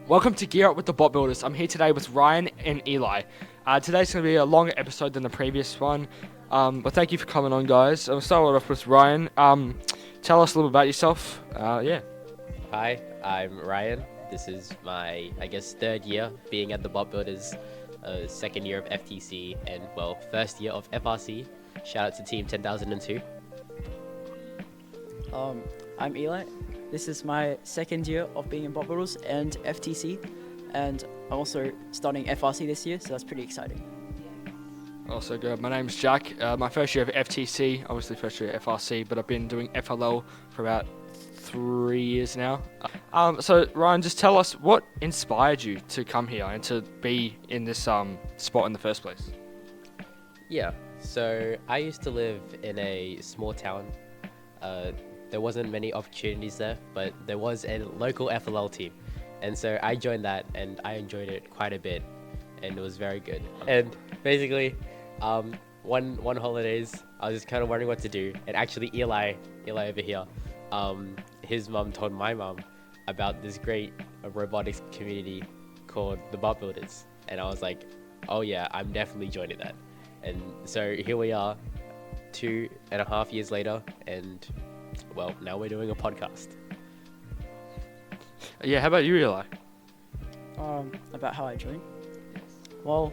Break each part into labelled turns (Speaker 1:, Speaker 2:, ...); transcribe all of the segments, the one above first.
Speaker 1: Welcome to Gear Up with the BotBuilders. I'm here today with Ryan and Eli. Today's going to be a longer episode than the previous one, but thank you for coming on, guys. I'll start off with Ryan. Tell us a little about yourself.
Speaker 2: Hi, I'm Ryan. This is my, third year being at the BotBuilders, second year of FTC, and, first year of FRC. Shout out to Team 10,002.
Speaker 3: I'm Eli. This is my second year of being in BotBuilders and FTC, and I'm also starting FRC this year, so that's pretty exciting.
Speaker 1: Also good. My name's Jack. My first year of FTC, obviously first year of FRC, but I've been doing FLL for about 3 years now. So Ryan, just tell us what inspired you to come here and to be in this spot in the first place.
Speaker 2: Yeah, so I used to live in a small town. There wasn't many opportunities there, but there was a local FLL team. And so I joined that, and I enjoyed it quite a bit, and it was very good. And basically, one holidays, I was just kind of wondering what to do. And actually, Eli over here, his mum told my mum about this great robotics community called the BotBuilders. And I was like, oh yeah, I'm definitely joining that. And so here we are, 2.5 years later, and now we're doing a podcast.
Speaker 1: Yeah, how about you, Eli?
Speaker 3: About how I joined. Well,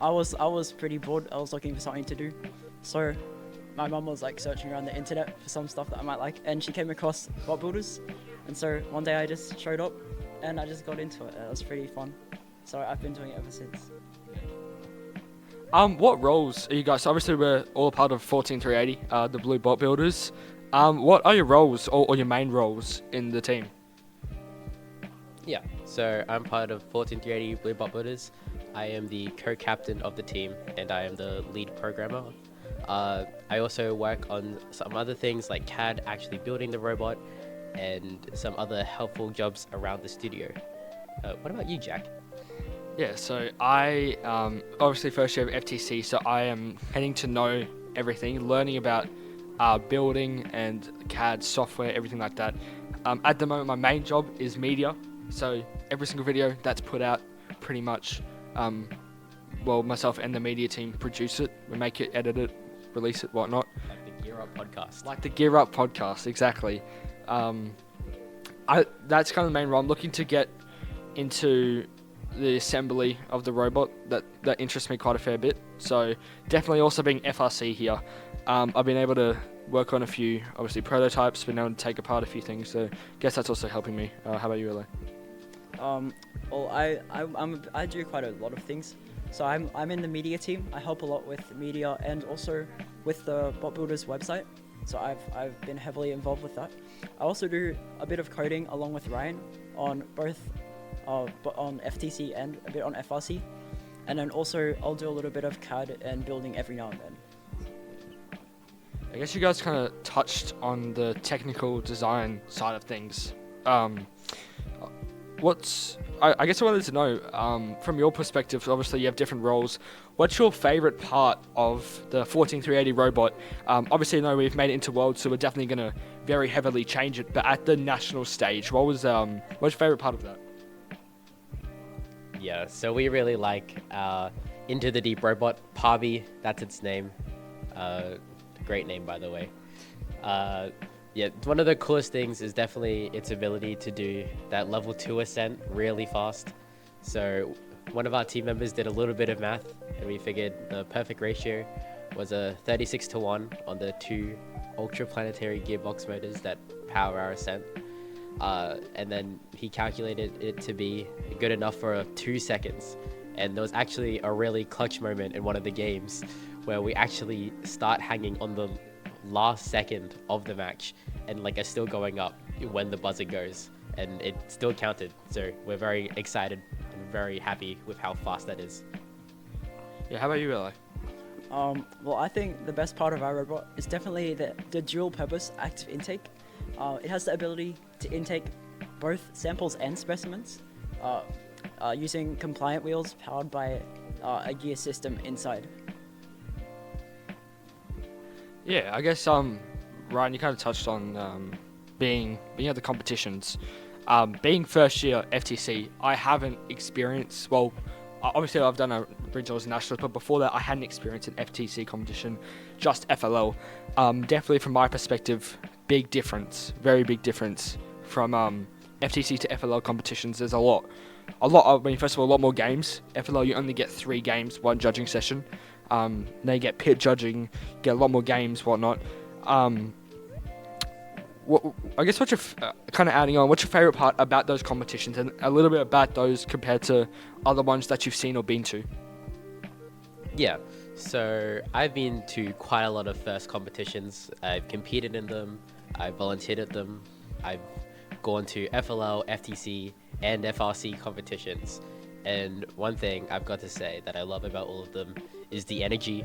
Speaker 3: I was pretty bored. I was looking for something to do, so my mum was like searching around the internet for some stuff that I might like, and she came across BotBuilders, and so one day I just showed up, and I just got into it. It was pretty fun, so I've been doing it ever since.
Speaker 1: What roles are you guys? So obviously, we're all a part of 14380, the Blue BotBuilders. What are your roles or your main roles in the team?
Speaker 2: Yeah, so I'm part of 14380 Blue BotBuilders. I am the co-captain of the team, and I am the lead programmer. I also work on some other things like CAD, actually building the robot, and some other helpful jobs around the studio. What about you, Jack?
Speaker 1: Yeah, so I obviously first year of FTC, so I am getting to know everything, learning about building and CAD software, everything like that. At the moment, my main job is media, so every single video that's put out, pretty much, myself and the media team produce it. We make it, edit it, release it, whatnot.
Speaker 2: Like the Gear Up podcast.
Speaker 1: Like the Gear Up podcast, exactly. That's kind of the main role. I'm looking to get into the assembly of the robot. That interests me quite a fair bit. So definitely also being FRC here. I've been able to work on a few, obviously, prototypes, been able to take apart a few things, so I guess that's also helping me. How about you, Eli?
Speaker 3: Well, I do quite a lot of things. So I'm in the media team. I help a lot with media and also with the BotBuilders website. So I've been heavily involved with that. I also do a bit of coding along with Ryan on both on FTC and a bit on FRC. And then also I'll do a little bit of CAD and building every now and then.
Speaker 1: I guess you guys kind of touched on the technical design side of things. I guess I wanted to know, from your perspective, obviously you have different roles, what's your favourite part of the 14380 robot? Obviously, I know we've made it into World, so we're definitely going to very heavily change it, but at the national stage, what's your favourite part of that?
Speaker 2: Yeah, so we really like Into the Deep robot, Parby, that's its name. Great name, by the way. One of the coolest things is definitely its ability to do that level 2 ascent really fast. So one of our team members did a little bit of math, and we figured the perfect ratio was a 36:1 on the 2 ultra-planetary gearbox motors that power our ascent. And then he calculated it to be good enough for 2 seconds. And there was actually a really clutch moment in one of the games where we actually start hanging on the last second of the match and are still going up when the buzzer goes, and it still counted. So we're very excited and very happy with how fast that is.
Speaker 1: Yeah, how about you, Eli?
Speaker 3: Well, I think the best part of our robot is definitely the dual purpose active intake. It has the ability to intake both samples and specimens using compliant wheels powered by a gear system inside. Yeah,
Speaker 1: I guess Ryan, you kind of touched on being at the competitions. Being first year FTC, I haven't experienced, well, obviously I've done a regionals and nationals, but before that I hadn't experienced an FTC competition, just FLL. Definitely from my perspective, big difference, very big difference from FTC to FLL competitions. There's a lot. I mean, first of all, a lot more games. FLL, you only get 3 games, 1 judging session. Then you get pit judging, get a lot more games, whatnot. I guess what's your kind of adding on? What's your favorite part about those competitions, and a little bit about those compared to other ones that you've seen or been to?
Speaker 2: Yeah, so I've been to quite a lot of FIRST competitions. I've competed in them, I've volunteered at them, I've gone to FLL, FTC, and FRC competitions. And one thing I've got to say that I love about all of them is the energy.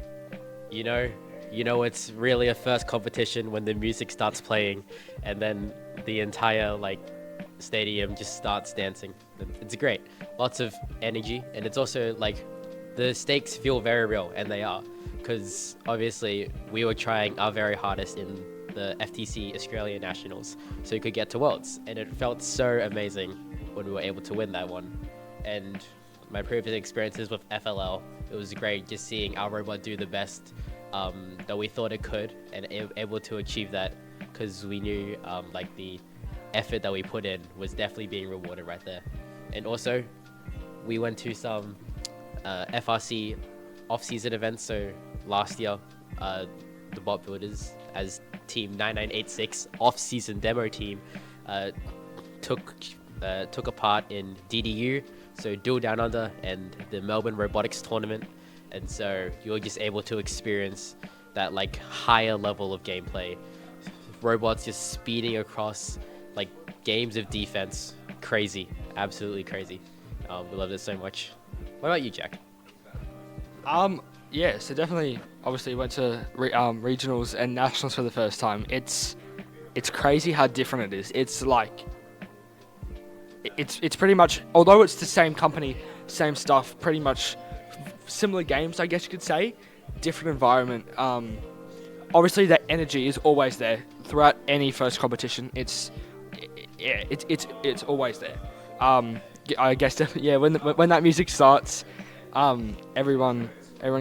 Speaker 2: You know it's really a FIRST competition when the music starts playing and then the entire stadium just starts dancing. It's great. Lots of energy, and it's also the stakes feel very real, and they are, because obviously we were trying our very hardest in the FTC Australia Nationals so we could get to Worlds, and it felt so amazing when we were able to win that one. And my previous experiences with FLL, it was great just seeing our robot do the best that we thought it could, and able to achieve that, because we knew the effort that we put in was definitely being rewarded right there. And also we went to some FRC off-season events. So last year the BotBuilders as team 9986 off-season demo team took a part in DDU, so Dual Down Under, and the Melbourne Robotics tournament. And so you're just able to experience that higher level of gameplay. Robots just speeding across games of defense. Crazy, absolutely crazy. We loved it so much. What about you, Jack?
Speaker 1: Yeah, so definitely, obviously went to regionals and nationals for the first time. It's crazy how different it is. It's pretty much, although it's the same company, same stuff, pretty much similar games, I guess you could say, different environment. Obviously that energy is always there throughout any first competition. It's always there. I guess yeah, when that music starts, everyone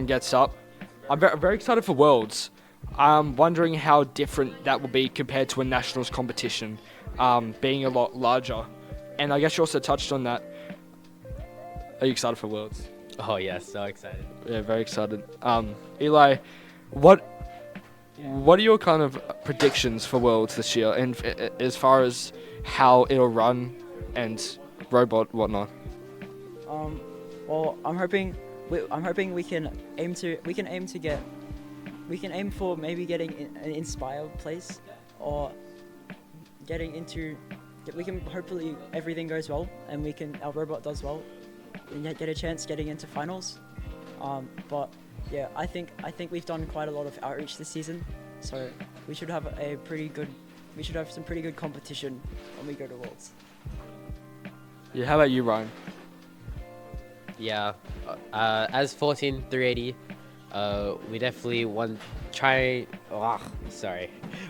Speaker 1: gets up. I'm very excited for Worlds. I'm wondering how different that will be compared to a nationals competition, being a lot larger. And I guess you also touched on that. Are you excited for Worlds?
Speaker 2: Oh yeah, so excited.
Speaker 1: Yeah, very excited. Eli, what are your kind of predictions for Worlds this year, and as far as how it'll run and robot whatnot?
Speaker 3: Well, I'm hoping we can aim for maybe getting an Inspire place, or getting into. We can, hopefully everything goes well and our robot does well, and get a chance getting into finals. But yeah, I think we've done quite a lot of outreach this season, so we should have some pretty good competition when we go to Worlds.
Speaker 1: Yeah, how about you, Ryan?
Speaker 2: Yeah, as 14380, we definitely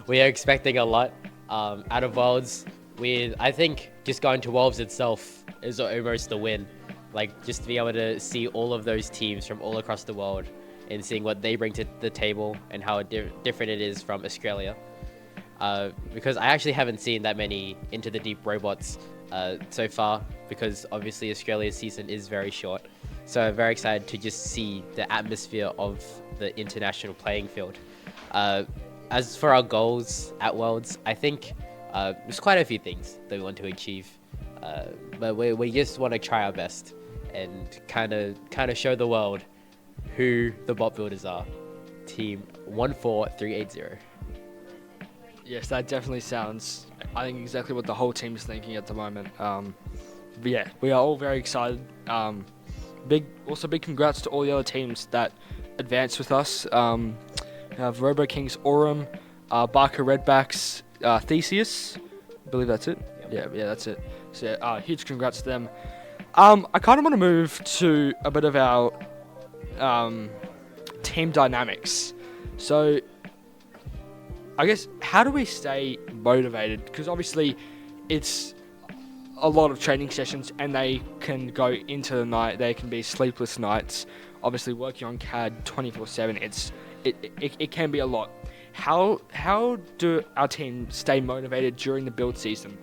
Speaker 2: we are expecting a lot out of Worlds. I think just going to Worlds itself is almost a win. Just to be able to see all of those teams from all across the world and seeing what they bring to the table and how different it is from Australia. Because I actually haven't seen that many Into the Deep robots so far, because obviously Australia's season is very short. So I'm very excited to just see the atmosphere of the international playing field. As for our goals at Worlds, I think there's quite a few things that we want to achieve. But we just want to try our best and kind of show the world who the BotBuilders are. Team 14380.
Speaker 1: Yes, that definitely sounds, I think, exactly what the whole team is thinking at the moment. But yeah, we are all very excited. Big congrats to all the other teams that advanced with us. We have Robo Kings Aurum, Barker Redbacks, Theseus. I believe that's it. Yep. Yeah, that's it. So yeah, huge congrats to them. I kind of want to move to a bit of our team dynamics. So I guess, how do we stay motivated? Because obviously it's a lot of training sessions, and they can go into the night. They can be sleepless nights. Obviously, working on CAD 24/7. It can be a lot. How do our team stay motivated during the build season?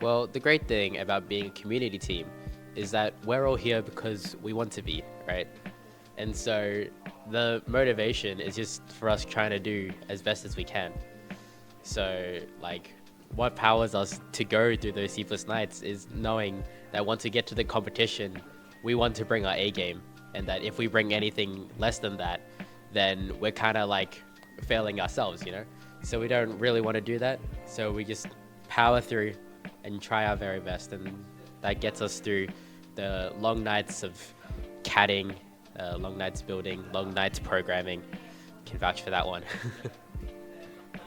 Speaker 2: Well, the great thing about being a community team is that we're all here because we want to be, right? And so the motivation is just for us trying to do as best as we can. So, like, what powers us to go through those sleepless nights is knowing that once we get to the competition, we want to bring our A game, and that if we bring anything less than that, then we're kind of like failing ourselves, you know? So we don't really want to do that. So we just power through and try our very best, and that gets us through the long nights of CADing, long nights building, long nights programming. Can vouch for that one.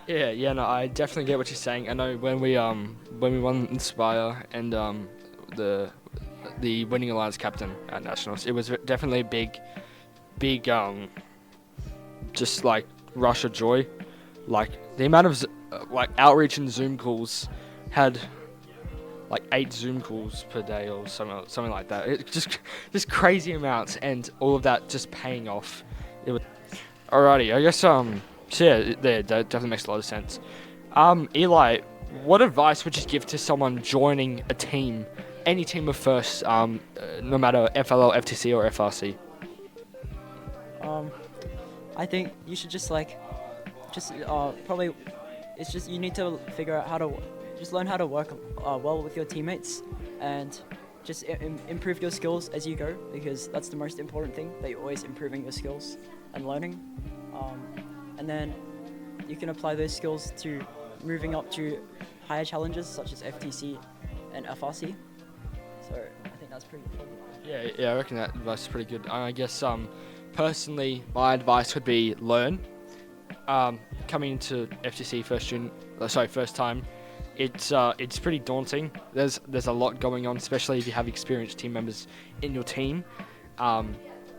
Speaker 1: Yeah, no, I definitely get what you're saying. I know when we won Inspire and the winning alliance captain at nationals, it was definitely a big just like rush of joy. Like the amount of like outreach and Zoom calls, had like 8 Zoom calls per day or something like that. It just crazy amounts, and all of that just paying off. It was alrighty. I guess so yeah, that definitely makes a lot of sense. Eli, what advice would you give to someone joining a team, any team of FIRST, no matter FLL, FTC, or FRC?
Speaker 3: I think you should probably, it's just you need to figure out how to just learn how to work well with your teammates, and just improve your skills as you go, because that's the most important thing, that you're always improving your skills and learning. And then you can apply those skills to moving up to higher challenges such as FTC and FRC. So I think that's pretty good.
Speaker 1: Yeah, I reckon that advice is pretty good. I guess personally, my advice would be learn. Coming into FTC first time, it's pretty daunting. There's a lot going on, especially if you have experienced team members in your team.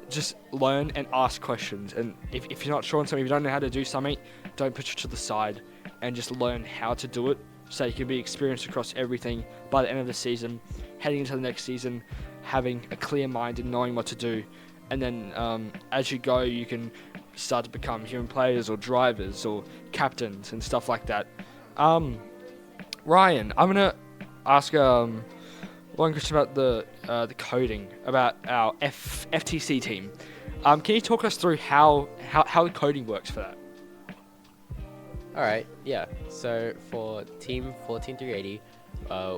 Speaker 1: Just learn and ask questions, and if you're not sure on something, if you don't know how to do something, don't push it to the side, and just learn how to do it, so you can be experienced across everything by the end of the season, heading into the next season, having a clear mind and knowing what to do. And then as you go, you can start to become human players or drivers or captains and stuff like that. Ryan, I'm gonna ask one question about the coding, about our FTC team. Can you talk us through how the coding works for that?
Speaker 2: Alright, yeah. So for Team 14380,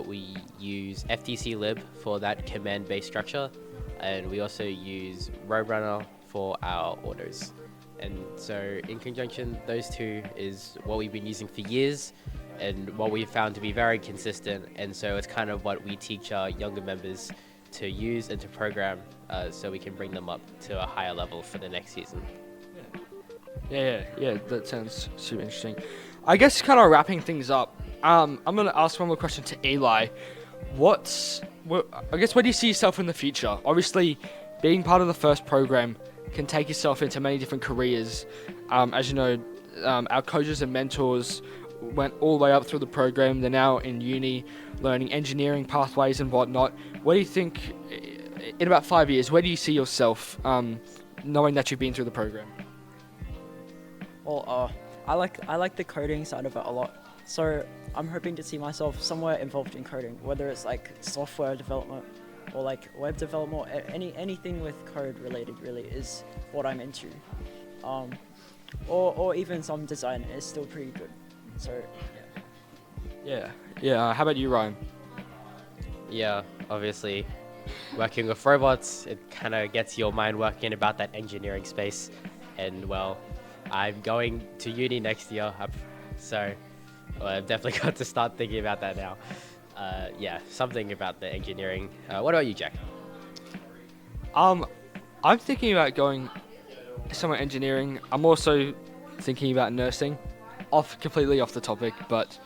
Speaker 2: we use FTC lib for that command-based structure, and we also use Roadrunner for our orders. And so in conjunction, those two is what we've been using for years, and what we've found to be very consistent. And so it's kind of what we teach our younger members to use and to program, so we can bring them up to a higher level for the next season.
Speaker 1: Yeah, that sounds super interesting. I guess kind of wrapping things up, I'm going to ask one more question to Eli. Where do you see yourself in the future? Obviously, being part of the FIRST program can take yourself into many different careers. As you know, our coaches and mentors went all the way up through the program. They're now in uni, learning engineering pathways and whatnot. What do you think, in about 5 years, where do you see yourself, knowing that you've been through the program?
Speaker 3: Well, I like the coding side of it a lot. So I'm hoping to see myself somewhere involved in coding, whether it's like software development or like web development, or anything with code related really is what I'm into. Or even some design is still pretty good. So
Speaker 1: Yeah. How about you, Ryan?
Speaker 2: Yeah, obviously, working with robots, it kind of gets your mind working about that engineering space. And well, I'm going to uni next year, so I've definitely got to start thinking about that now. Yeah, something about the engineering. What about you, Jack?
Speaker 1: I'm thinking about going somewhere engineering. I'm also thinking about nursing, completely off the topic, but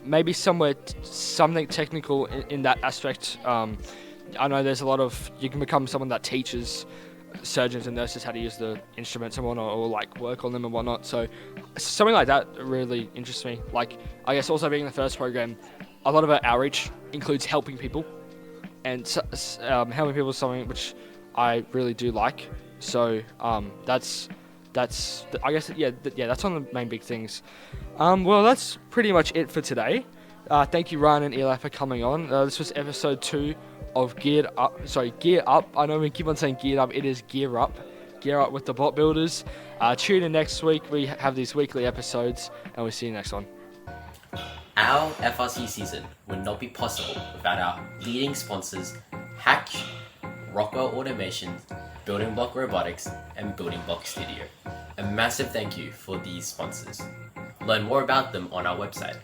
Speaker 1: maybe something technical in that aspect. I know there's a lot of, you can become someone that teaches surgeons and nurses how to use the instruments and whatnot, or like work on them and whatnot. So something like that really interests me. Like, I guess also being in the FIRST program, a lot of our outreach includes helping people, and helping people is something which I really do like. So that's I guess that's one of the main big things. Well, that's pretty much it for today. Thank you, Ryan and Eli, for coming on. This was episode 2 of Gear Up. I know we keep on saying Geared Up. It is Gear Up. Gear Up with the BotBuilders. Tune in next week. We have these weekly episodes, and we'll see you next one.
Speaker 4: Our FRC season would not be possible without our leading sponsors, Hatch, Rockwell Automation, Building Block Robotics, and Building Block Studio. A massive thank you for these sponsors. Learn more about them on our website.